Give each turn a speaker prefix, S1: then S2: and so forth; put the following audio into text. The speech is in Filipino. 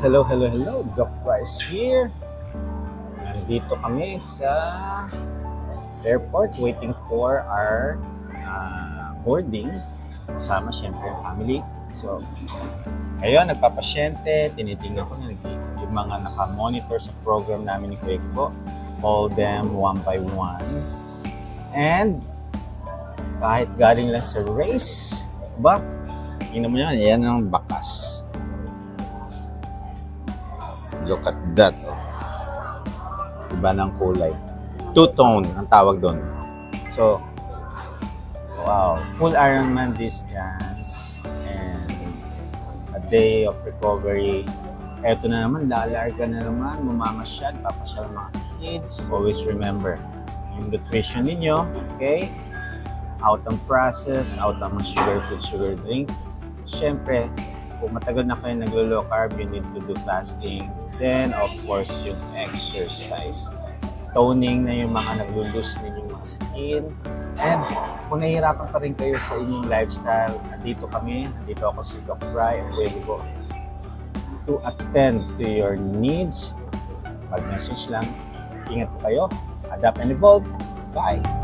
S1: Hello, hello, hello. Doc Price here. Nandito kami sa airport waiting for our boarding. Kasama syempre ang family. So, ngayon, nagpapasyente. Tinitingnan ko na yung mga naka-monitor sa program namin ni Kuya Kibo. Call them one by one. And, kahit galing lang sa race, tingnan mo yan, yan ang bakas. Look at that. Iba ng kulay. Two-tone ang tawag doon. So, wow. Full Ironman distance and a day of recovery. Eto na naman, lalarga na naman, mamamasyal, papasyal mga kids. Always remember, yung nutrition ninyo, okay? Out ang process, out ang mga sugar food, sugar drink. Siyempre, kung matagal na kayo naglo-low carb, you need to do fasting. Then, of course, yung exercise. Toning na yung mga naglo-lose ninyong mga skin. And kung nahihirapan pa rin kayo sa inyong lifestyle, nandito kami, nandito ako si Doc Bry, available to attend to your needs. Pag-message lang, ingat po kayo, adapt and evolve. Bye!